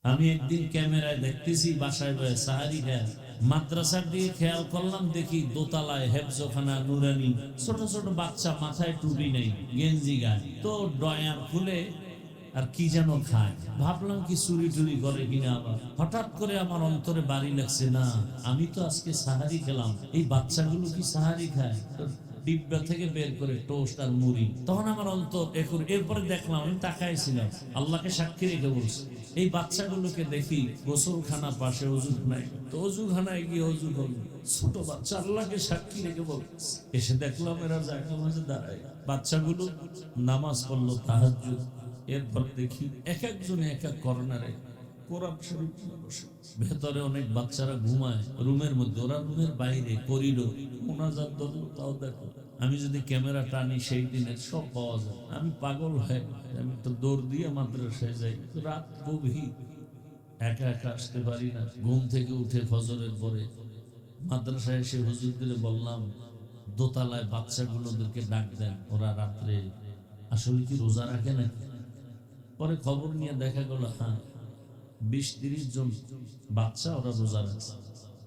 আমি একদিন ক্যামেরায় দেখতেছি বাসায় বসে সাহারি খায়, মাদ্রাসার দিকে খেয়াল করলাম, দেখি দোতলায় হেফজখানা নুরানি ছোট ছোট বাচ্চা, মাথায় টুপি নেই, গেঞ্জি গায়ে, তো ডয়ার খুলে আর কি যেন খায়। ভাবলাম কি চুরি টুরি করে কিনা। আবার হঠাৎ করে আমার অন্তরে বাড়ি লাগছে, না আমি তো আজকে সাহারি খেলাম, এই বাচ্চাগুলো কি সাহারি খায়? তো ডিব্বা থেকে বের করে টোস্ট আর মুড়ি, তখন আমার অন্তর এরপরে দেখলাম, আমি তাকাইছিলাম, আল্লাহকে সাক্ষী রেখে বলছি, এই বাচ্চাগুলোকে দেখি গোসলখানা পাশে, অজু নাই, তো অজুখানায় গিয়ে অজু করল, ছোট বাচ্চা, আল্লাহকে সাক্ষী রেখে বলছে। এসে দেখলাম এরা জায়গা মাঝে দাঁড়ায়, বাচ্চাগুলো নামাজ পড়লো, তাহাজ্জুদ। এরপর দেখি এক একজনে এক এক কর্নারে কোরআন শরীফ বসে, ভেতরে অনেক বাচ্চারা ঘুমায় রুমের মধ্যে, ওরা রুমের বাইরে করিডোর মোনাজাত ধরলো, তাও দেখো। আমি যদি ক্যামেরা টানি সেই দিনের সব পাওয়া যায়। আমি পাগল হয়ে আমি তো দৌড় দিয়ে মাদ্রাসায় যাই, রাত গভীর, একা একা আসতে পারি না। ঘুম থেকে উঠে ফজরের পরে মাদ্রাসায় এসে হুজুরদের বললাম, দোতলায় বাচ্চাগুলোদেরকে ডাক দেন, ওরা রাত্রে আসলে কি রোজা রাখে নাকি। পরে খবর নিয়ে দেখা গেল, হ্যাঁ 20-30 জন বাচ্চা ওরা রোজা রাখছে,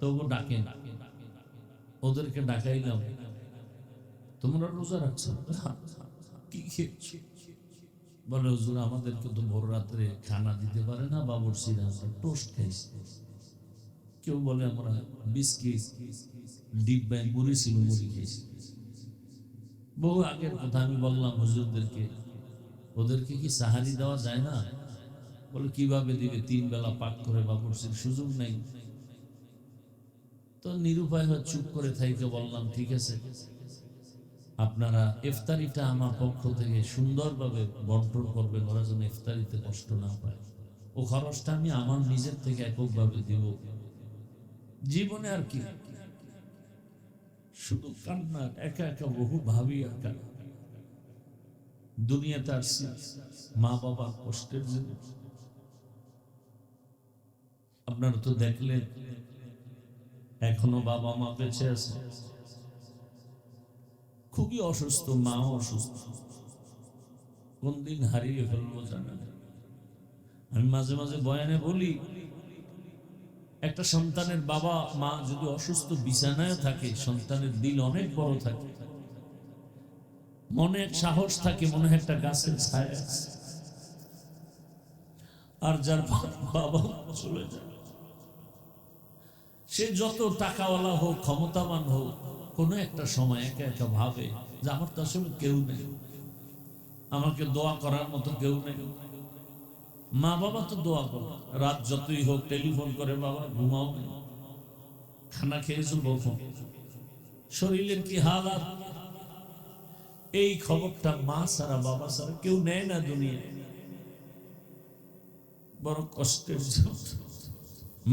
তবু ডাকে না। ওদেরকে ডাকাইলাম, তোমরা রোজা রাখছো, কি খেয়েছো? বলে হুজুর আমাদেরকে তো ভোর রাত্রে খানা দিতে পারে না বাবুর্চিরা, টোস্ট খাইছি। কেউ বলে আমরা বিস্কিট ডিব্বায় মুড়ি ছিল, মুড়ি খেয়েছি। বহু আগের কথা। আমি বললাম হুজুরদেরকে, ওদেরকে কি সাহারি দেওয়া যায় না? বলে কিভাবে দিবে, 3 বেলা পাক করে বাবুর্চির সুযোগ নেই। তো নিরুপায় হয়ে চুপ করে থাইকে বললাম, ঠিক আছে, আপনারা ইফতারিটা আমার পক্ষ থেকে সুন্দরভাবে বন্টন করবেন, ওরা যেন ইফতারিতে কষ্ট না পায়। ও খরচটা আমি আমার নিজের থেকে এককভাবে দিব। জীবনে আর কি, শুধু কান্না, একা একা বহু ভাবি, একা দুনিয়াতে আসছি মা বাবার কষ্টের জন্য। আপনারা তো দেখলেন এখনো বাবা মা বেঁচে আছে, খুবই অসুস্থ, মাও অসুস্থ, কোন দিন হারিয়ে ফেলবো জানা নেই। আমি মাঝে মাঝে বয়ানে বলি, একটা সন্তানের বাবা মা যদি অসুস্থ বিছানায় থাকে, সন্তানের দিল অনেক বড় থাকে, মনে এক সাহস থাকে, মনে একটা গাছের ছায়া আছে। আর যার বাবা চলে যায়, সে যত টাকাওয়ালা হোক, ক্ষমতাবান হোক, কোনো একটা সময় একা একা ভাবে যে আমার তো আসলে কেউ নেই, আমাকে দোয়া করার মতো কেউ নেই। মা বাবা তো দোয়া করে, রাত যতই হোক টেলিফোন করে, বাবা ঘুমাও, খানা খেয়েছো কখন, শরীরের কি হালাত, এই খবরটা মা ছাড়া বাবা ছাড়া কেউ নেয় না দুনিয়ায়। বড় কষ্টের।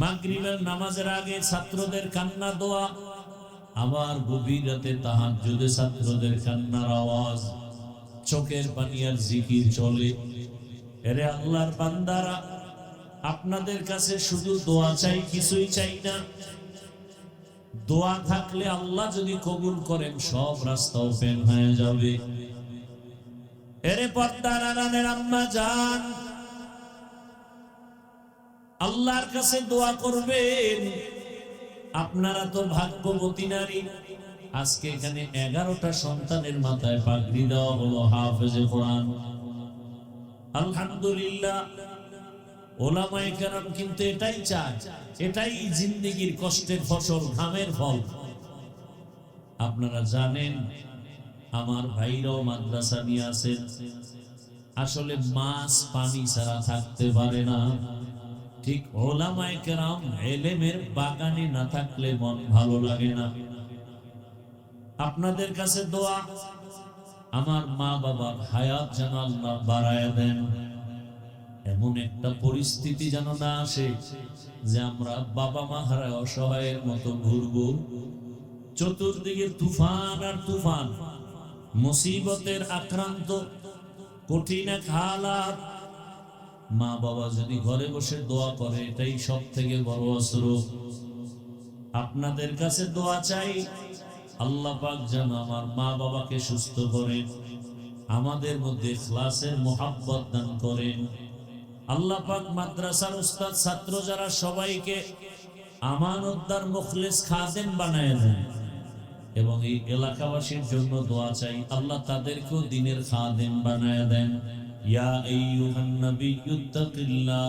মাগরিবের নামাজের আগে ছাত্রদের কান্না দোয়া, আবার গভীর রাতে তাহাজ্জুদে ছাত্রদের কান্নার আওয়াজ, চোখের পানি আর জিকির চলে। এরে আল্লাহর বান্দারা, আপনাদের কাছে শুধু দোয়া চাই, কিছুই চাই না। দোয়া থাকলে আল্লাহ যদি কবুল করেন, সব রাস্তা ওপেন হয়ে যাবে। এরে পর্দার আড়ালের আম্মা জান, আল্লাহর কাছে দোয়া করবেন। আপনারা তো ভাগ্যবতী নারী, আজকে এখানে 11টা সন্তানের মাথায় পাগড়ি দেওয়া হলো হাফেজে কোরআন। আলহামদুলিল্লাহ। ওলামায়ে কেরাম কিন্তু এটাই চায়, এটাই জিন্দেগির কষ্টের ফসল, ঘামের ফল। আপনারা জানেন আমার ভাইরাও মাদ্রাসা নিয়ে আছেন, আসলে মাছ পানি ছাড়া থাকতে পারে না। ঠিক ওলামায়ে কেরাম ইলমের বাগানে না থাকলে মন ভালো লাগে না। আপনাদের কাছে দোয়া, আমার মা বাবার হায়াত যেন আল্লাহ বাড়ায় দেন, এমন একটা পরিস্থিতি যেন না আসে যে আমরা বাবা মা হারায় অসহায়ের মতো ঘুরবো। চতুর্দিকে তুফান আর তুফান, মুসিবতের আক্রান্ত, কঠিন এক হালাত। মা বাবা যদি ঘরে বসে দোয়া করে, এটাই সব থেকে বড় অস্ত্র। আপনাদের কাছে দোয়া চাই, আল্লাহ পাক যেন আমার মা বাবাকে সুস্থ করেন, আমাদের মধ্যে ইখলাসের মোহাব্বত দান করেন। আল্লাহ পাক মাদ্রাসার উস্তাদ ছাত্র যারা সবাইকে আমানতদার মুখলিস খাদেম বানায় দেন এবং এই এলাকাবাসীর জন্য দোয়া চাই আল্লাহ তাদেরকেও দ্বীনের খাদেম বানায় দেন। ইয়া আইয়ুহান নাবিয়্যুত্তাকিল্লাহ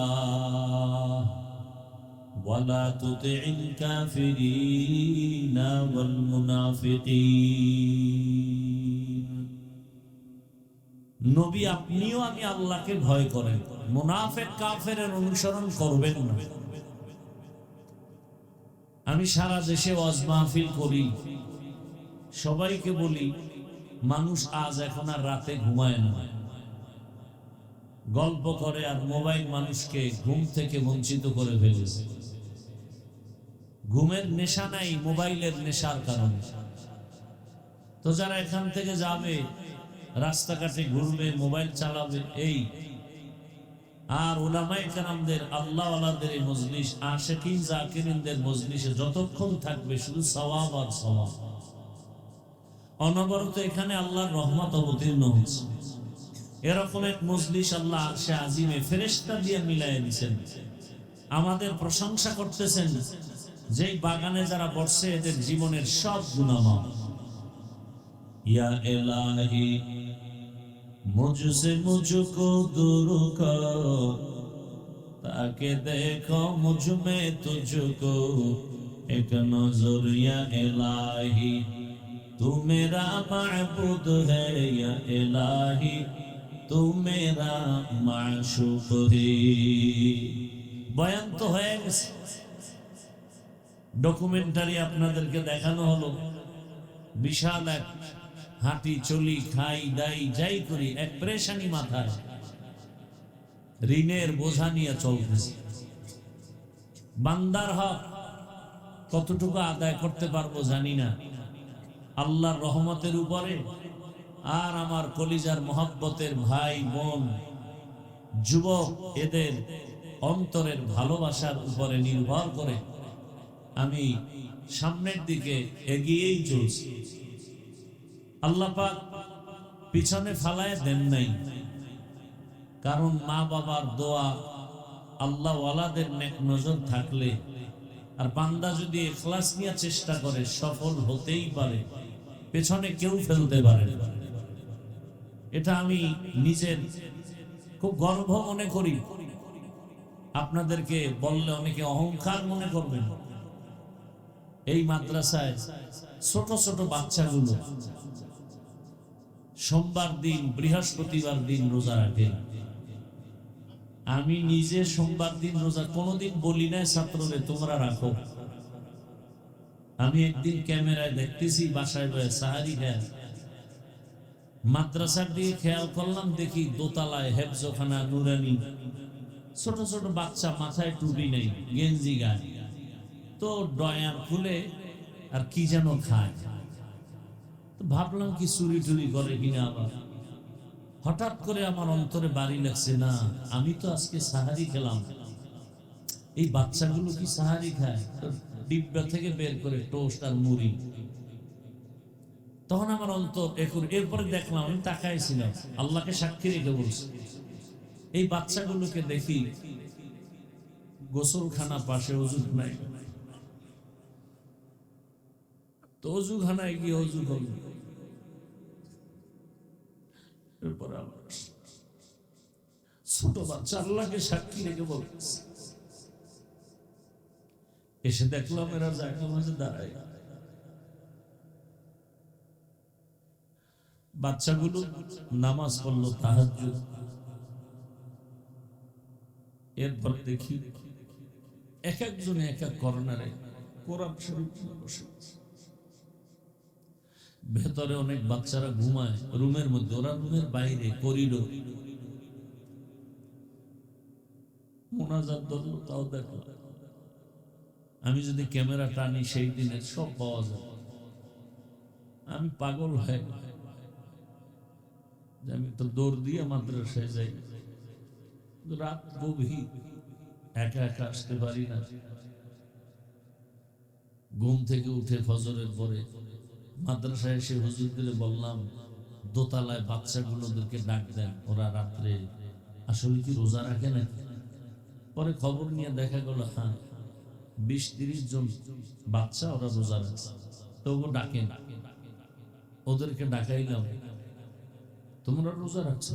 ওয়ালা তুতি'ল কাফিরিনা ওয়াল মুনাফিকিন। নবী আপনিও আমি আল্লাহকে ভয় করেন, মুনাফিক কাফেরের অনুসরণ করবেন না। আমি সারা দেশে ওয়াজ মাহফিল করি, সবাইকে বলি মানুষ আজ এখন আর রাতে ঘুমায় না, গল্প করে আর মোবাইল মানুষকে ঘুম থেকে বঞ্চিত করে ফেলেছে। ঘুমের নেশা নাই, মোবাইলের নেশার কারণে। তো যারা এখান থেকে যাবে রাস্তাঘাটে ঘুরবে, মোবাইল চালাবে, এই আর উলামায়ে কেরামদের আল্লাহওয়ালাদের এই মজলিস, আশিকিন জাকিরিনদের মজলিসে যতক্ষণ থাকবে শুধু সওয়াব আর সওয়াব। অনবরত এখানে আল্লাহর রহমত অবতীর্ণ হচ্ছে। এরকম এক মজলিস আল্লাহ আরশে আজিমে ফেরেশতা দিয়ে মিলাইয়া দিয়েছেন। আমাদের প্রশংসা করতেছেন, যেই বাগানে যারা বসছে এদের জীবনের সব গুনাহ মাফ। ইয়া ইলাহি मुझसे मुझको दूर कर, ताकि देखो मुझ में तुझको एक नजर। या इलाही तू मेरा माबूद है, या इलाही तू मेरा माशूक है। বয়ান তো হয়ে গেছে, ডকুমেন্টারি আপনাদেরকে দেখানো হলো। বিশাল এক হাঁটি চলি খাই দাই যাই করি এক প্রেশানি মাথায়, ঋণের বোঝা নিয়ে চলতেছে। বান্দার হক কতটুকু আদায় করতে পারবো জানি না, আল্লাহর রহমতের উপরে আর আমার কলিজার মহব্বতের ভাই বোন যুবক এদের অন্তরের ভালোবাসার উপরে নির্ভর করে আমি সামনের দিকে এগিয়েই চলছি। আল্লাহ পাক পিছনে ফালায় দেন নাই, কারণ মা বাবার দোয়া, আল্লাহ ওয়ালাদের নেক নজর থাকলে আর বান্দা যদি ইখলাস নিয়ে চেষ্টা করে সফল হতেই পারে, পেছনে কেউ ফেলতে পারে। এটা আমি নিজের খুব গর্ব মনে করি। আপনাদেরকে বললে অনেকে অহংকার মনে করবেন। এই মাদ্রাসায় ছোট ছোট বাচ্চাগুলো সোমবার দিন বৃহস্পতিবার দিন রোজা রাখে। আমি নিজে সোমবার দিন রোজা কোনোদিন বলি না ছাত্রদের তোমরা রাখো। আমি একদিন ক্যামেরায় দেখতেছি বাসায় বসে সাহারি খায়, মাদ্রাসার দিকে খেয়াল করলাম, দেখি দোতলায় হেফজখানা নুরানি ছোট ছোট বাচ্চা, মাথায় টুপি নেই, গেঞ্জি গায়ে, তো ডয়ার খুলে আর কি যেন খায়। ভাবলাম কি চুরি টুরি করে কিনা। আবার হঠাৎ করে আমার অন্তরে বাড়ি লাগছে, না আমি তো আজকে সাহারি খেলাম, এই বাচ্চাগুলো কি সাহারি খায়? ডিব্বা থেকে বের করে টোস্ট আর মুড়ি। তখন আমার অন্তর এরপরে দেখলাম, আমি তাকাইছিলাম, আল্লাহকে সাক্ষী রেখে বলছি, এই বাচ্চাগুলোকে দেখি গোসলখানা পাশে, ওযু নাই, তো অজুখানায় গিয়ে অজু করল। এরপরে আমার ছোট বাচ্চা আল্লাহকে সাক্ষী রেখে বলছে, এসে দেখলাম এরা জায়গা মাঝে দাঁড়ায়। বাচ্চাগুলো নামাজ পড়লো, তাহাজ্জুদ। এরপর দেখি এক একজনে এক এক কর্নারে কোরআন শরীফ বসে। ভেতরে অনেক বাচ্চারা ঘুমায় রুমের মধ্যে, ওরা রুমের বাইরে করিডোর মোনাজাত ধরলো, তাও দেখো। আমি যদি ক্যামেরা টানি সেই দিনের সব পাওয়া যায়। আমি পাগল হয়ে আমি তো দৌড় দিয়ে মাদ্রাসায় যাই, রাত গভীর, একা একা আসতে পারি না। ঘুম থেকে উঠে ফজরের পরে মাদ্রাসায় এসে হুজুরদের বললাম, দোতলায় বাচ্চাগুলোদেরকে ডাক দেন, ওরা রাত্রে আসলে কি রোজা রাখে নাকি? পরে খবর নিয়ে দেখা গেল, হ্যাঁ 20-30 জন বাচ্চা ওরা রোজা রাখছে। তবু ডাকে না, ওদেরকে ডাকাইলাম, তোমরা রোজা রাখছো,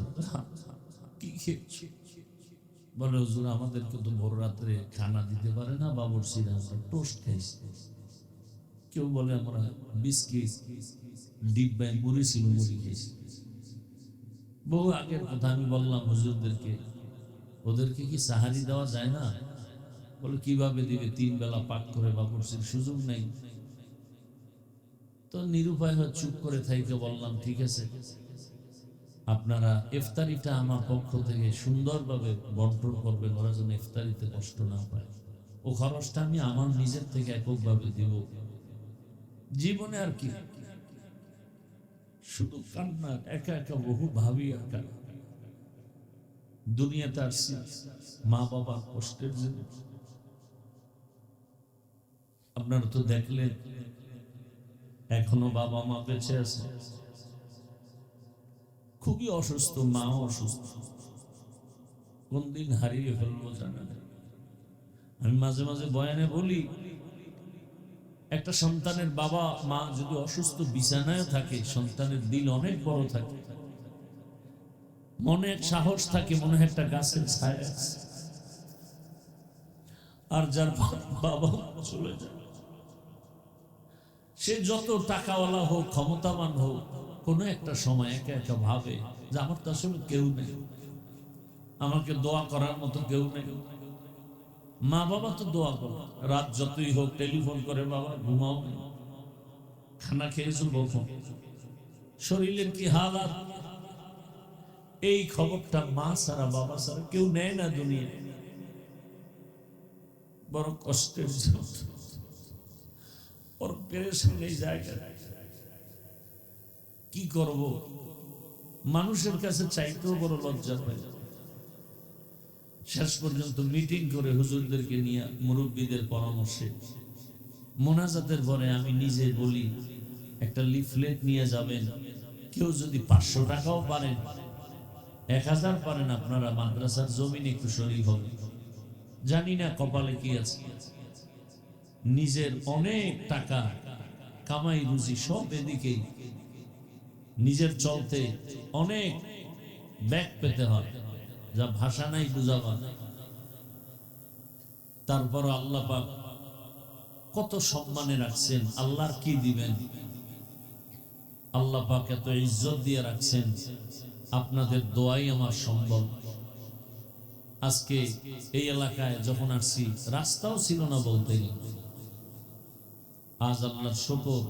কি খেয়েছো? বলে হুজুর আমাদেরকে তো ভোর রাত্রে খানা দিতে পারে না বাবুর্চিরা, আমরা টোস্ট খাইছি। কেউ বলে আমরা বিস্কিট ডিব্বায় মুড়ি ছিল মুড়ি খেয়েছি। বহু আগের কথা আমি বললাম হুজুরদেরকে, ওদেরকে কি সাহারি দেওয়া যায় না? বলে কিভাবে দিবে, 3 বেলা পাক করে বাবুর্চির সুযোগ নেই। তো নিরুপায় হয়ে চুপ করে থাইকে বললাম, ঠিক আছে আপনারা ইফতারিটা আমার পক্ষ থেকে সুন্দরভাবে বন্টন করবেন, ওরা যেন ইফতারিতে কষ্ট না পায়। ও খরচটা আমি আমার নিজের থেকে এককভাবে দিব। জীবনে আর কি, শুধু কান্না, একা একা বহু ভাবি একা। দুনিয়াতে আসছি মা বাবার কষ্টের জন্য। আপনারা তো দেখলেন এখনো বাবা মা বেঁচে আছে, খুবই অসুস্থ, মাও অসুস্থ, কোন দিন হারিয়ে ফেলবো জানা নেই। আমি মাঝে মাঝে বয়ানে বলি, একটা সন্তানের বাবা মা যদি অসুস্থ বিছানায় থাকে, সন্তানের দিল অনেক বড় থাকে, মনে এক সাহস থাকে, মনে হয় একটা গাছের ছায়া আছে। আর যার বাবা চলে যায়, সে যত টাকাওয়ালা হোক, ক্ষমতাবান হোক, কোনো একটা সময় একা একা ভাবে যে আমার তো আসলে কেউ নেই, আমাকে দোয়া করার মতো কেউ নেই। মা বাবা তো দোয়া করে, রাত যতই হোক টেলিফোন করে, বাবা ঘুমাও, খানা খেয়েছো কখন, শরীরের কি হালাত, এই খবরটা মা ছাড়া বাবা ছাড়া কেউ নেয় না দুনিয়া। বড় কষ্টের জীবন, ওর পেরেশান এই জায়গায়। কি করব, মানুষের কাছে চাইতেও বড় লজ্জা হয়ে যাবে। শেষ পর্যন্ত মিটিং করে হুজুরদেরকে নিয়ে, মুরব্বীদের পরামর্শে মোনাজাতের পরে আমি নিজে বলি, একটা লিফলেট নিয়ে যাবেন, কেউ যদি 500 টাকাও পারেন, 1000 পারেন, আপনারা মাদ্রাসার জমিনে একটু শরীক হবে। জানি না কপালে কি আছে, নিজের অনেক টাকা কামাই রুজি সব এদিকেই, নিজের চলতে অনেক ব্যাগ পেতে হয়, যা ভাষা নাই বুঝাবার। তারপর আল্লাহ পাক কত সম্মানে রাখছেন, আল্লাহর কি দিবেন, আল্লাহ পাক এত ইজ্জত দিয়ে রাখছেন, আপনাদের দোয়াই আমার সম্বল। আজকে এই এলাকায় যখন আসছি, রাস্তাও ছিল না বলতে গেলে, আজ আল্লাহর শুকর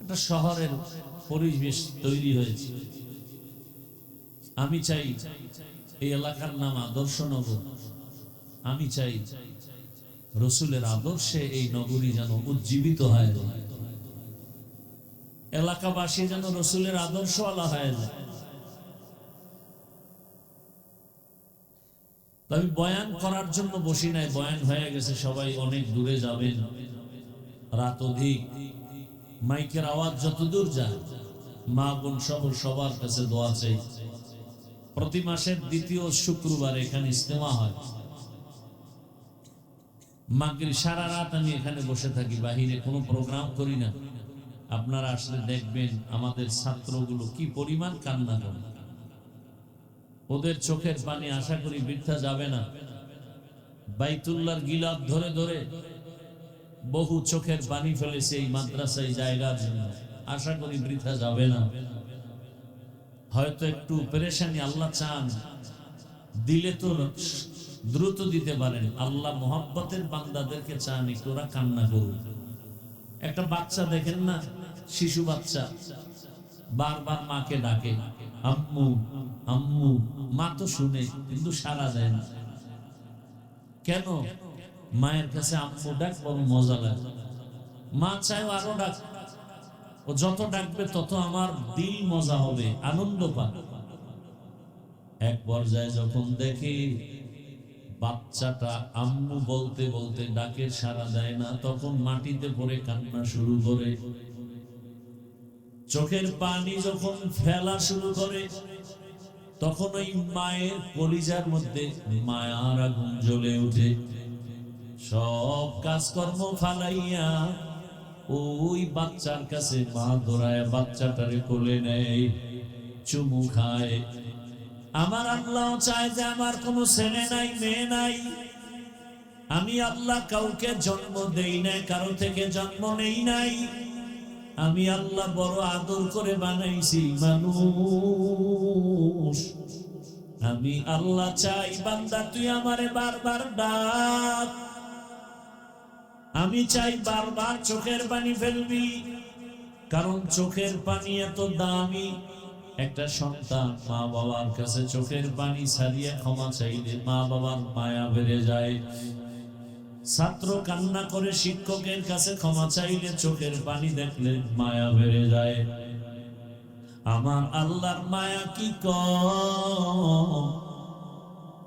একটা শহরের পরিবেশ তৈরি হয়েছে। আমি চাই এই এলাকার নাম আদর্শনগর, আমি চাই রসুলের আদর্শে এই নগরী যেন উজ্জীবিত হয়, এলাকাবাসী যেন রসুলের আদর্শওয়ালা হয়ে যায়। আমি বয়ান করার জন্য বসি নাই, বয়ান হয়ে গেছে, সবাই অনেক দূরে যাবেন, রাত অধিক, মাইকের আওয়াজ যত দূর যায়, মা বোন সহ সবার কাছে দোয়া চাই। প্রতি মাসের 2য় শুক্রবার এখানে ইজতেমা হয়, মাগরিব সারা রাত আমি এখানে বসে থাকি, বাহিরে কোনো প্রোগ্রাম করি না। আপনারা আসলে দেখবেন আমাদের ছাত্রগুলো কি পরিমাণ কান্না করে, ওদের চোখের পানি আশা করি বৃথা যাবে না। বাইতুল্লাহর গিলাফ ধরে ধরে বহু চোখের পানি ফেলেছে এই মাদ্রাসায় জায়গার জন্য, আশা করি বৃথা যাবে না। হয়তো একটু পেরেশানি আল্লাহ চান, দিলে তো দ্রুত দিতে পারেন। আল্লাহ মোহাব্বতের বান্দাদেরকে চান একটু ওরা কান্না করুন। একটা বাচ্চা দেখেন না, শিশু বাচ্চা বারবার মাকে ডাকে, আম্মু আম্মু, মা তো শুনে কিন্তু সাড়া দেয় না। কেন? মায়ের কাছে আম্মু ডাক বড় মজা লাগে, মা চায় আরো ডাক, ও যত ডাকবে তত আমার দিল মজা হবে, আনন্দ পাবে। এক পর্যায়ে যখন দেখে বাচ্চাটা আম্মু বলতে বলতে ডাকে সাড়া দেয় না, তখন মাটিতে পড়ে কান্না শুরু করে, চোখের পানি যখন ফেলা শুরু করে, তখন ওই মায়ের কলিজার মধ্যে মায়ার আগুন জ্বলে উঠে। সব কাজকর্ম ফালাইয়া ওই বাচ্চার কাছে মা দৌড়ায় বাচ্চাটারে কোলে নেয়, চুমু খায়। আমার আল্লাহ চায় যে আমার কোনো ছেলে নাই, মেয়ে নাই। আমি আল্লাহ কাউকে জন্ম দেই নাই, কারো থেকে জন্ম নেই নাই। আমি আল্লাহ বড় আদর করে বানাইছি মানুষ। আমি আল্লাহ চাই বান্দা তুই আমারে বারবার ডাক। আমি চাই বারবার চোখের পানি ফেলবি, কারণ চোখের পানি এত দামি। একটা সন্তান মা বাবার কাছে চোখের পানি ছাড়িয়ে ক্ষমা চাইলে মা বাবার মায়া বেড়ে যায়। ছাত্র কান্না করে শিক্ষকের কাছে ক্ষমা চাইলে চোখের পানি দেখলে মায়া বেড়ে যায়। আমার আল্লাহর মায়া কি কম?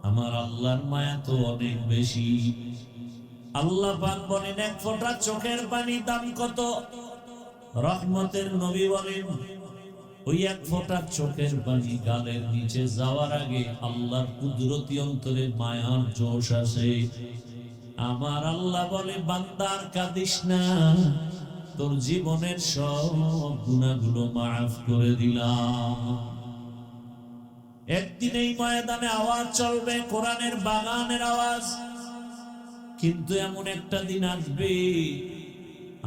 আমার আল্লাহর মায়া তো অনেক বেশি। আল্লাহ পাক বলেন এক ফোঁটা চোখের পানি দাম কত? রহমতের নবী বলেন ওই এক ফোঁটা চোখের পানি গালের নিচে যাওয়ার আগে আল্লাহর কুদরতি অন্তরে মায়ার জোশ আসে। আমার আল্লাহ বলে বান্দার কাঁদিস না, তোর জীবনের সব গুনাহগুলো মাফ করে দিলাম। একদিন এই ময়দানে আওয়াজ চলবে, কোরআনের বাগানের আওয়াজ। কিন্তু এমন একটা দিন আসবে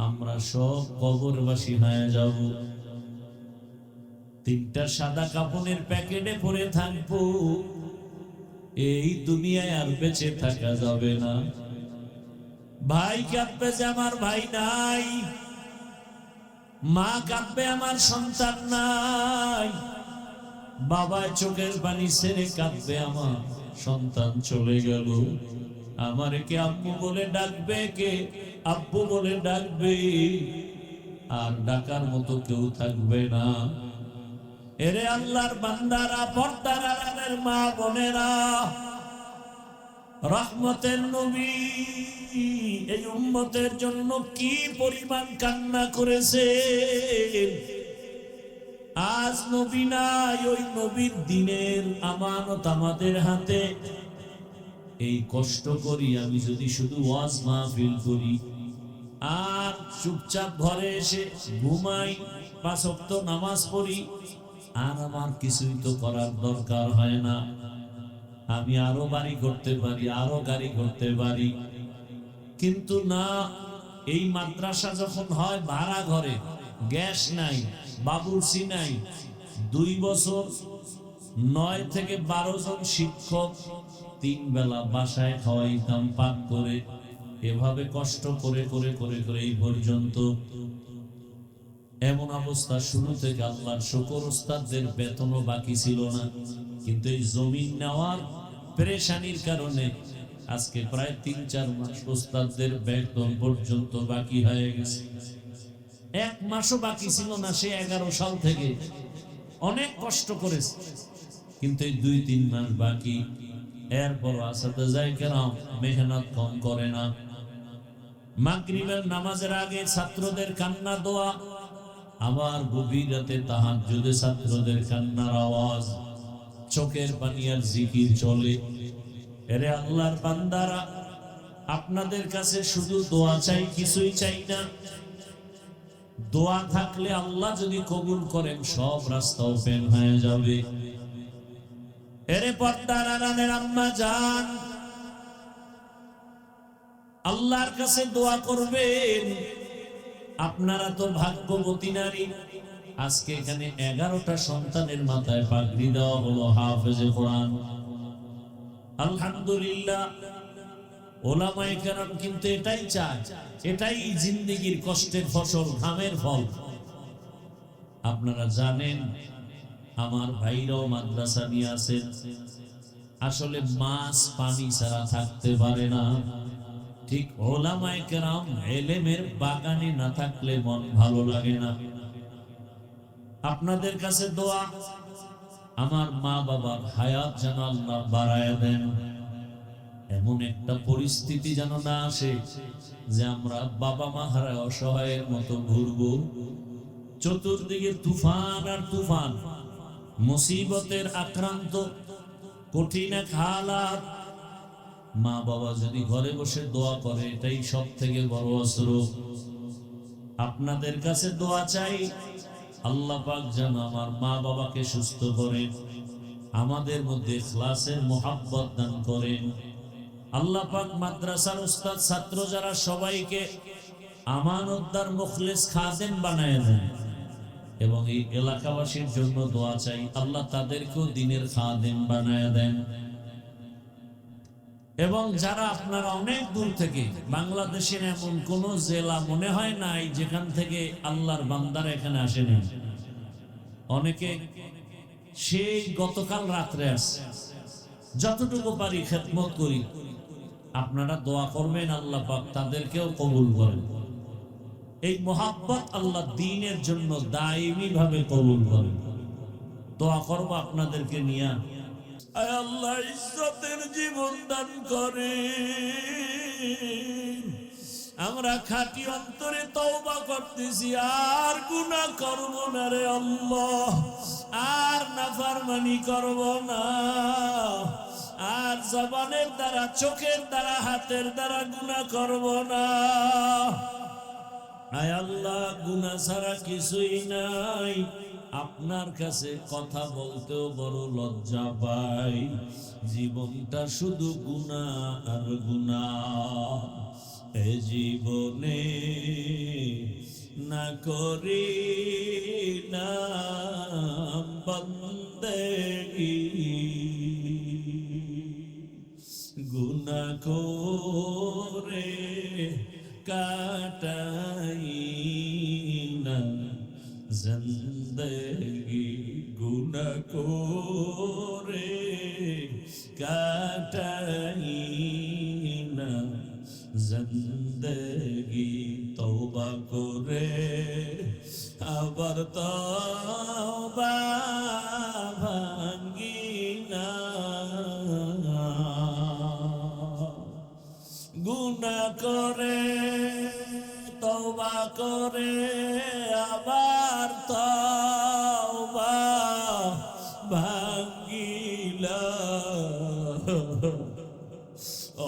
আমরা সব কবরবাসী হয়ে যাব। তিনটা সাদা কাপড়ের প্যাকেটে পরে থাকবো। এই দুনিয়ায় আর বেঁচে থাকা যাবে না। ভাই কাঁদবে যে আমার ভাই নাই, মা কাঁদবে আমার সন্তান নাই, বাবা চোখের পানি ছেড়ে কাঁদবে আমার সন্তান চলে গেল। আমারে কে আব্বু বলে ডাকবে, কে আব্বু বলে ডাকবে, আর ডাকার মতো কেউ থাকবে না। এরে আল্লাহর বান্দারা, পর্দার আড়ালের মা বোনেরা, রহমতের নবী এই উম্মতের জন্য কি পরিমাণ কান্না করেছে। আজ নবী নাই, ওই নবীর দিনের আমানত আমাদের হাতে। এই কষ্ট করি আমি যদি শুধু ওয়াজ মাহফিল করি আর চুপচাপ ঘরে এসে ঘুমাই, 5 ওয়াক্ত নামাজ পড়ি, আর আমার কিছুই তো করার দরকার হয় না। আমি আরো বাড়ি করতে পারি, আরো গাড়ি করতে পারি, কিন্তু না। এই মাদ্রাসা যখন হয় ভাড়া ঘরে, গ্যাস নাই, বাবুর্চি নাই, 2 বছর 9 থেকে 12 জন শিক্ষক 3 বেলা বাসায় খাওয়াইতাম পাক করে। এভাবে কষ্ট করে করে করে করে এই পর্যন্ত। এমন অবস্থা শুরু থেকে আল্লাহর শুকর, ওস্তাদদের বেতনও বাকি ছিল না। কিন্তু এই জমিন নেওয়ার পেরেশানির কারণে আজকে প্রায় 3-4 মাস ওস্তাদদের বেতন পর্যন্ত বাকি হয়ে গেছে। 1 মাসও বাকি ছিল না সে 11 সাল থেকে। অনেক কষ্ট করেছে, কিন্তু এই 2-3 মাস বাকি। এরপর আসাতে কেন মেহনত কম করে না। মাগরিবের নামাজের আগে ছাত্রদের কান্না দোয়া, আবার গভীর রাতে তাহাজ্জুদে ছাত্রদের কান্নার আওয়াজ, চোখের পানি আর জিকির চলে। এরে আল্লাহর বান্দারা, আপনাদের কাছে শুধু দোয়া চাই, কিছুই চাই না। দোয়া থাকলে আল্লাহ যদি কবুল করেন সব রাস্তা ওপেন হয়ে যাবে। এরে পর্দার আড়ালের আম্মা জান, আল্লাহর কাছে দোয়া করবেন। আপনারা তো ভাগ্যবতী নারী। আজকে এখানে 11টা সন্তানের মাথায় পাগড়ি দেওয়া হলো হাফেজে কোরআন। আলহামদুলিল্লাহ। ওলামায়ে কেরাম কিন্তু এটাই চায়, এটাই জিন্দেগির কষ্টের ফসল, ঘামের ফল। আপনারা জানেন আমার ভাইরাও মাদ্রাসা নিয়ে আছেন। আসলে মাছ পানি ছাড়া থাকতে পারে না। ঠিক ওলামায়ে কেরাম ইলমের বাগানে না থাকলে মন ভালো লাগে না। আপনাদের কাছে দোয়া, আমার মা বাবার হায়াত যেন আল্লাহ বাড়ায় দেন। এমন একটা পরিস্থিতি যেন না আসে যে আমরা বাবা মা হারায় অসহায়ের মতো ঘুরবো। চতুর্দিকে তুফান আর তুফান, মুসিবতের আক্রান্ত, কঠিন এক হালাত, মা বাবা যদি ঘরে বসে দোয়া করে, এটাই সব থেকে বড় অস্ত্র। আপনাদের কাছে দোয়া চাই, আল্লাহ পাক যেন আমার মা বাবাকে সুস্থ করেন, আমাদের মধ্যে ইখলাসের মোহাব্বত দান করেন। আল্লাহ পাক মাদ্রাসার উস্তাদ ছাত্র যারা সবাইকে আমানতদার মুখলিস খাদেম বানায় দেন, এবং এই এলাকাবাসীর জন্য দোয়া চাই, আল্লাহ তাদেরকেও দ্বীনের খাদেম বানায় দেন। এবং যারা আপনারা অনেক দূর থেকে, বাংলাদেশের এমন কোন জেলা মনে হয় নাই যেখান থেকে আল্লাহর বান্দারা এখানে আসেনি। অনেকে সেই গতকাল রাত্রে আসে। যতটুকু পারি খেদমত করি, আপনারা দোয়া করবেন, আল্লাহ পাক তাদেরকেও কবুল করেন। এই মোহাব্বত আল্লাহ দ্বীনের জন্য দায়মি ভাবে কবুল করেন। দোয়া করব আপনাদেরকে নিয়ে। আয় আল্লাহ, ইজ্জতের জীবন দান করেন। আমরা খাঁটি অন্তরে তওবা করতেছি, আর গুনাহ করব না রে আল্লাহ, আর নাফরমানি করব না, আর জবানের দ্বারা, চোখের দ্বারা, হাতের দ্বারা গুনাহ করব না। আয় আল্লাহ, গুনাহ ছাড়া কিছুই নাই। আপনার কাছে কথা বলতেও বড় লজ্জা পাই। জীবনটা শুধু গুনাহ আর গুনাহ। এ জীবনে না করি না বন্দেগি, গুনাহ করে কাটাই না জিন্দেগি, গুনাহ করে কাটাই না জিন্দেগি। তওবা করে আবার তওবা ভাঙ্গি না, গুনাহ করে তওবা করে আবার তওবা ভাঙ্গিলা,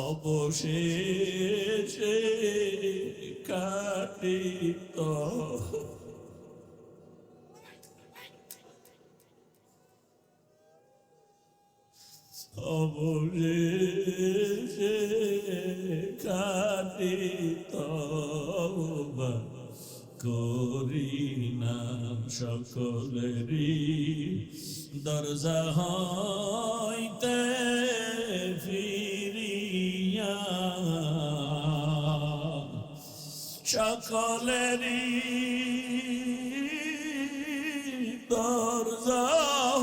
অবশেষে কাটিত অবশেষে কাটিত করি নাম সকলেরই দরজা হইতে ফিরিয়া, সকলেরই দরজা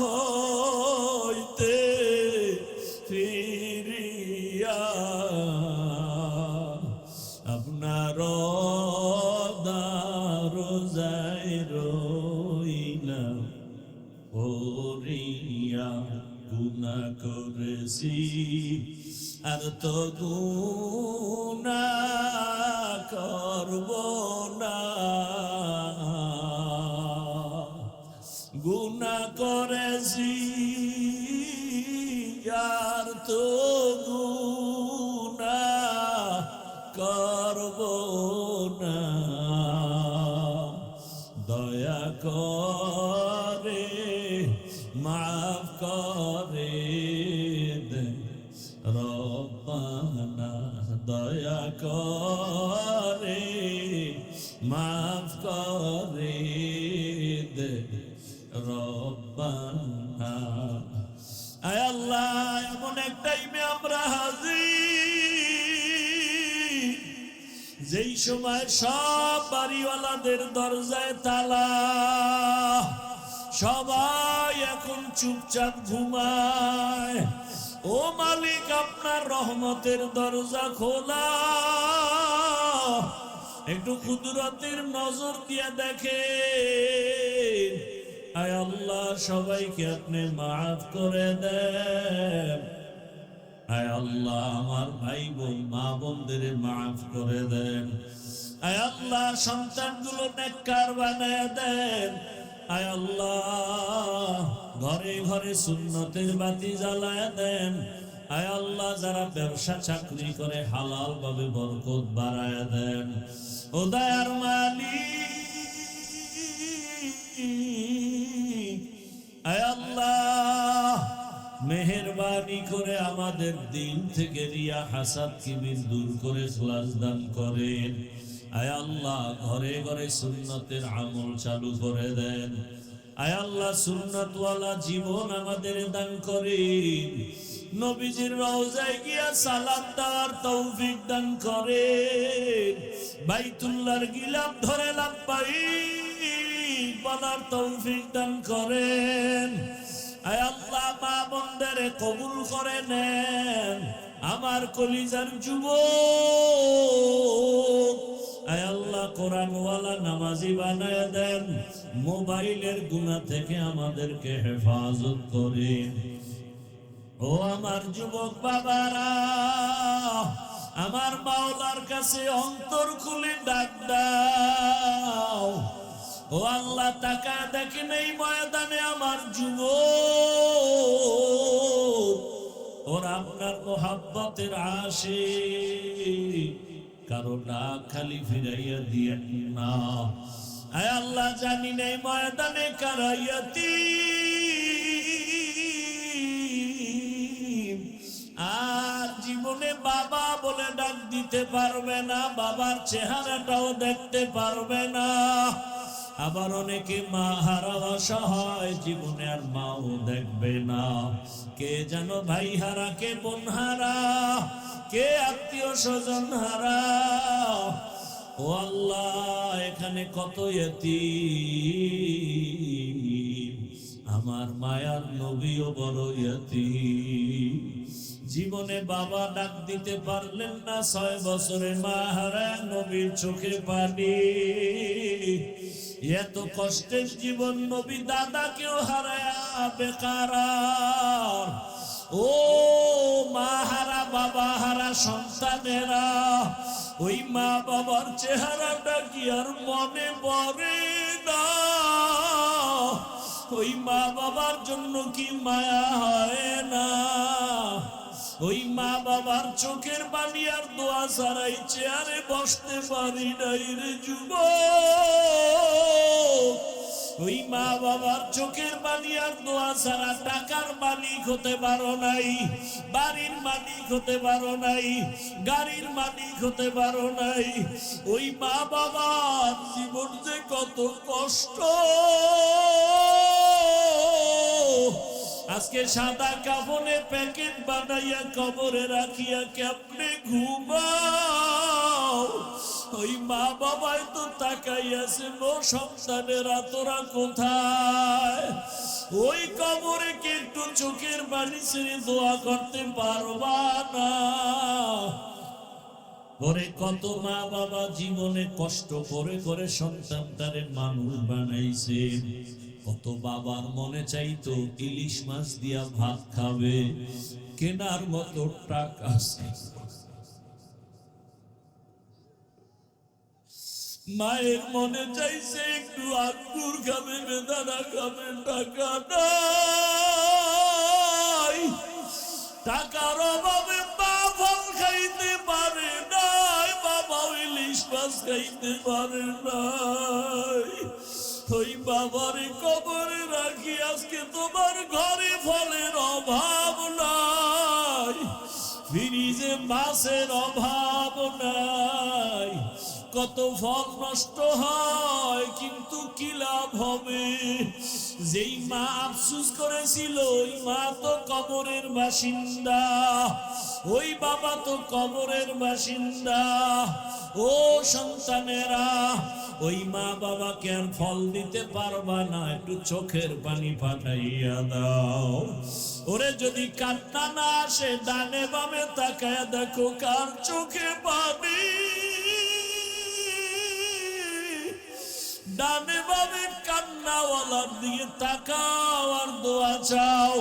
হইতে ফিরিয়া, আপনার দরজায় রইলাম ওরিয়া। গুনাহ করেছি আর তো গুনাহ করব না, গুনাহ করেছি আর তো গুনাহ করব না। দয়া করে মাফ করে দে রব্বানা, দয়া করে মাফ করে দে রব্বানা। আয় আল্লাহ, এমন এক টাইমে আমরা হাজির যেই সময় সব বাড়িওয়ালাদের দরজায় তালা, সবাই এখন চুপচাপ ঘুমায়। ও মালিক, আপনার রহমতের দরজা খোলা, একটু কুদরতের নজর দিয়ে দেখেন। আয় আল্লাহ, সবাইকে আপনি মাফ করে দেন। আয় আল্লাহ, আমার ভাই বোন মা বোনদের মাফ করে দেন। আয় আল্লাহ, সন্তানগুলো নেককার বানায় দেন। আয় আল্লাহ ঘরে ঘরে সুন্নতের বাতি জ্বালায়া দেন। আয় আল্লাহ যারা ব্যবসা চাকরি করে হালাল ভাবে বরকত বাড়ায়া দেন। ও দয়ার মালিক, আয় আল্লাহ মেহেরবানি করে আমাদের দিন থেকে রিয়া হাসাদ কিবির দূর করে ইখলাস দান করেন। আয় আল্লাহ ঘরে ঘরে সুন্নতের আমল চালু করে দেন। আয় আল্লাহ সুন্নতওয়ালা জীবন আমাদের দান করেন। নবীজির রওজায় গিয়া সালাত দেওয়ার তৌফিক দান করেন। বাইতুল্লাহর গিলাফ ধরে লাব্বাইক বলার তৌফিক দান করেন। আয় আল্লাহ মা বোনদের কবুল করে নেন। আমার কলিজার যুবক, আয় আল্লাহ কোরআনওয়ালা নামাজি বানায় দেন। মোবাইলের গুনাহ থেকে আমাদেরকে হেফাজত করেন। ও আমার যুবক বাবারা, আমার মাওলার কাছে অন্তর খুলে ডাক দাও। ও আল্লাহ টাকা দেখেন এই ময়দানে আমার যুবক, ওরা আপনার মোহাব্বতের আশিক, কারো ডাক খালি ফিরাইয়া দিয়েন না। আয় আল্লাহ জানি নেই ময়দানে কারা ইয়াতীম, আর জীবনে বাবা বলে ডাক দিতে পারবে না, বাবার চেহারাটাও দেখতে পারবে না। আবার অনেকে মা হারা অসহায়, জীবনে আর মাও দেখবে না। কে যেন ভাই হারা, কে বোন হারা, কে আত্মীয় স্বজন হারা। ও আল্লাহ এখানে কত ইয়াতীম, আমার মায়ার নবীও বড় ইয়াতীম। জীবনে বাবা ডাক দিতে পারলেন না, 6 বছরে মা হারা, নবীর চোখে পানি। এত কষ্টের জীবন, নবী দাদাকেও হারায়া বেকার। ও মা হারা বাবা হারা সন্তানেরা, ওই মা বাবার চেহারাটা কি আর মনে পড়ে না? ওই মা বাবার জন্য কি মায়া হয় না? ওই মা বাবার চোখের পানি আর দোয়া ছাড়াই চেয়ারে বসতে পারি নাই রে যুবক। ওই মা বাবার চোখের পানি আর দোয়া ছাড়া টাকার মালিক হতে পারো নাই, বাড়ির মালিক হতে পারো নাই, গাড়ির মালিক হতে পারো নাই। ওই মা বাবার জীবন যে কত কষ্ট। আজকে সাদা কাফনে প্যাকেট বানাইয়া কবরে রাখিয়া কেমনে ঘুমাও? ওই মা বাবাই তো তাকাইয়াছে, ও সন্তানেরা তোরা কোথায়? ওই কবরে কি একটু চোখের পানি ছেড়ে দোয়া করতে পারবা না? পরে কত মা বাবা জীবনে কষ্ট করে করে সন্তানটারে মানুষ বানাইছেন। কত বাবার মনে চাইতো ইলিশ মাছ দিয়া ভাত খাবে, কেনার মতো টাকা আছে। মায়ের মনে চাইছে একটু আঙ্গুর খাবে, বেদানা খাবে, টাকা নাই। টাকার অভাবে মা ফল খাইতে পারে নাই, বাবা ইলিশ মাছ খাইতে পারে নাই। ওই বাবারে কবরে রাখি আজকে তোমার ঘরে ফলের অভাব নাই, ফ্রিজে মাছের অভাব নাই। কত ফল নষ্ট হয়, কিন্তু কি লাভ হবে? যেই মা আফসোস করেছিল, ওই মা তো কবরের বাসিন্দা, ওই বাবা তো কবরের বাসিন্দা। ও সন্তানেরা, ওই মা বাবাকে আর ফল দিতে পারবা না, একটু চোখের পানি পাঠাইয়া দাও। ওরে যদি কান্না না আসে, ডানে বামে তাকায় দেখো কার চোখে পানি। ডানে বামে কান্নাওয়ালার দিকে তাকাও আর দোয়া চাও।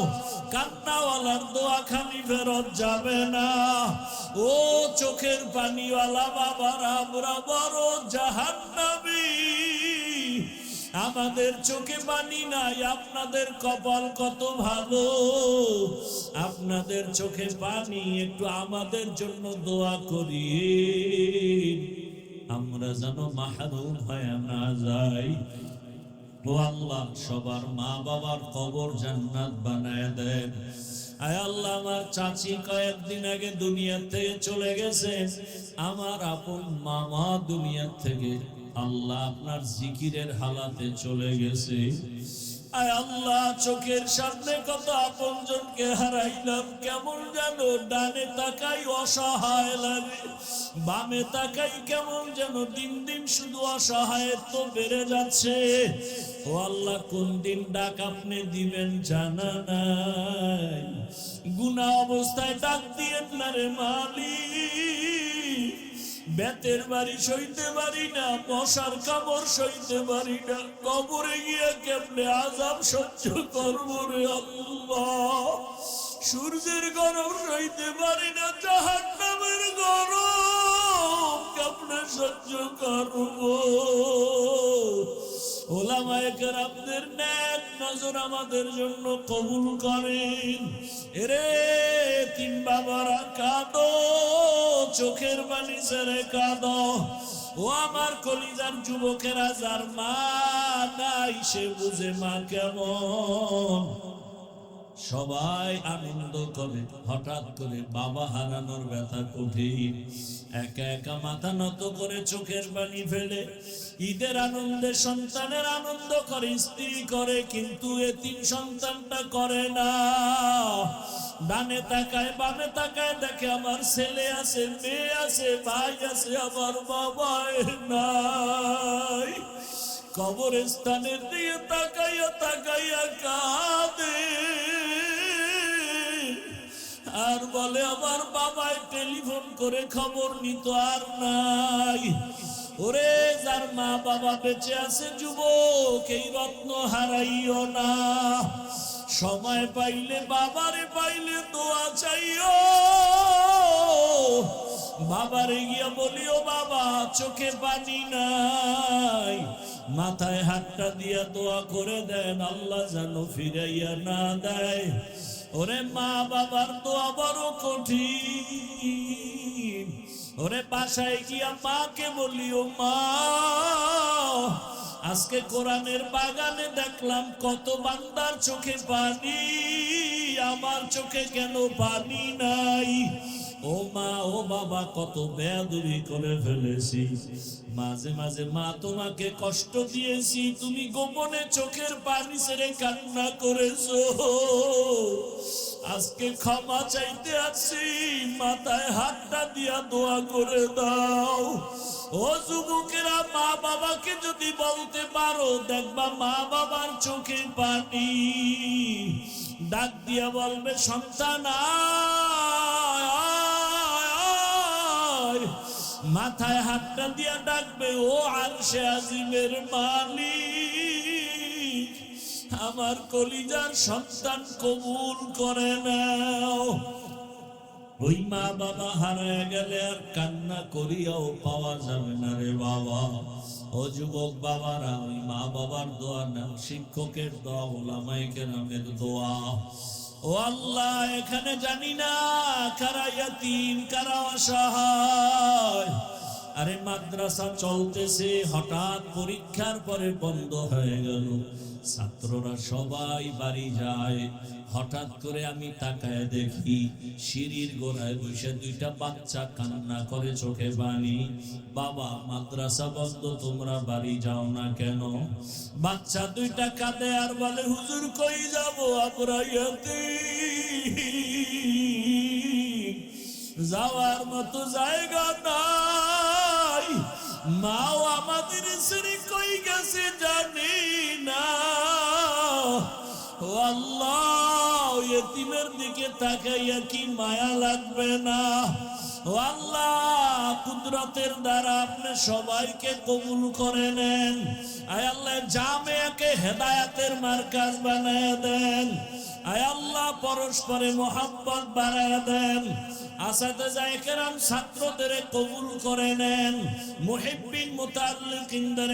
কান্নাওয়ালার দোয়া খালি ফেরত যাবে না। ও চোখের পানিওয়ালা বাবারা, আমরা বড় জাহান্নামী। আমাদের চোখে পানি নাই, আপনাদের কপাল কত ভালো, আপনাদের চোখে পানি, একটু আমাদের জন্য দোয়া করি, আমরা যেন মাহরুম হয়ে না যাই। ও আল্লাহ, সবার মা বাবার কবর জান্নাত বানায় দেন। আয় আল্লাহ, আমার চাচি কয়েকদিন আগে দুনিয়া থেকে চলে গেছে, আমার আপন মামা দুনিয়া থেকে আল্লাহ আপনার জিকিরের হালাতে চলে গেছে। আয় আল্লাহ, চোখের সামনে কত আপনজনকে হারাইলাম, কেমন যেন ডানে তাকাই অসহায় লাগে, বামে তাকাই কেমন যেন দিন দিন শুধু অসহায়ত্ব বেড়ে যাচ্ছে। ও আল্লাহ, কোন দিন ডাক আপনি দিবেন জানা নাই, গুনাহ অবস্থায় ডাক দিয়েন না রে মালিক। বেতের বাড়ি সইতে পারি না, মশার কামড় সইতে পারি না, কবরে গিয়ে কেমনে আযাব সহ্য করবো রে আল্লাহ। সূর্যের গরম সইতে পারি না, জাহান্নামের গরম কেমনে সহ্য করবো। ওলামায়ে কেরামদের নেক নজর আমাদের জন্য কবুল করেন। এরে তিন বাবারা কাঁদো, চোখের পানি ছেড়ে কাঁদো। ও আমার কলিজার যুবকেরা, যার মা নাই সে বুঝে মা কেমন। সবাই আনন্দ করে, হঠাৎ করে বাবা হারানোর ব্যথা কঠিন। একা একা মাথা নত করে চোখের পানি ফেলে ঈদের আনন্দে সন্তানের আনন্দ করে, স্ত্রী করে, কিন্তু এতিম সন্তানটা করে না। ডানে তাকায় বামে তাকায়, দেখে আমার ছেলে আছে, মেয়ে আছে, ভাই আছে, আমার বাবা নাই। কবরস্থানের দিকে তাকাইয়া তাকাইয়া কাঁদে আর বলে, আমার বাবাই টেলিফোন করে খবর নিত আর নাই। ওরে, যার মা বাবা বেঁচে আছে যুবক, এই রত্ন হারাইও না। সময় পাইলে, বাবারে পাইলে দোয়া চাইও, বাবারে গিয়া বলিও, বাবা চোখে পানি নাই, মাথায় হাতটা দিয়া দোয়া করে দেন, আল্লাহ যেন ফিরাইয়া না দেয়। ওরে, মা বাবার দোয়া বড় কঠিন। ওরে, বাসায় গিয়া মাকে বলিও, মা আজকে কোরআনের বাগানে দেখলাম কত বান্দার চোখে পানি, আমার চোখে কেন পানি নাই। ও মা, ও বাবা, কত বেয়াদবি করে ফেলেছি, মাঝে মাঝে মা তোমাকে কষ্ট দিয়েছি, তুমি গোপনে চোখের পানি ছেড়ে কান্না করেছো, আজকে ক্ষমা চাইতে আছি, মাথায় হাতটা দিয়া দোয়া করে দাও। ও যুবকেরা, মা বাবাকে যদি বলতে পারো, দেখবা মা বাবার চোখে পানি। ডাক দিয়া বলবে, সন্তান মাথায় হাতটা দিয়া ডাকবে, ও আরশে আজিমের মালিক, আমার কলিজার সন্তান কবুল করে নাও। ওই মা বাবা হারায় গেলে আর কান্না করিয়াও পাওয়া যাবে না রে বাবা। ও যুবক বাবারা, ওই মা বাবার দোয়া না, শিক্ষকের দোয়া, ওলামায়ে কেরামের দোয়া। ও আল্লাহ, এখানে জানি না কারা ইয়াতীম, কারা অসহায়। আরে মাদ্রাসা চলতেছে, হঠাৎ পরীক্ষার পরে বন্ধ হয়ে গেল, ছাত্ররা সবাই বাড়ি যায়। হঠাৎ করে আমি তাকায় দেখি সিঁড়ির গোড়ায় বসে দুইটা বাচ্চা কান্না করে, চোখে পানি। বাবা, মাদ্রাসা বন্ধ, তোমরা বাড়ি যাও না কেন? বাচ্চা দুইটা কাঁদে আর বলে, হুজুর কই যাব, আমরা ইয়াতীম, যাওয়ার মতো জায়গা নাই, মাও আমাদের ছেড়ে কই গেছে জানি না। ও আল্লাহ, ইতিমের দিকে তাকাইয়া কি মায়া লাগবে না? ও আল্লাহ, কুদরতের দ্বারা আপনি সবাইকে কবুল করে নেন। আয় আল্লাহ, জামিয়াকে হেদায়েতের মার্কাজ বানায় দেন। আয় আল্লাহ, পরস্পরে মোহাব্বত বাড়ায় দেন। আসাতিজা কেরাম ছাত্রদের কবুল করে নেন। মুহিব্বিন মুতাআল্লিকিনদের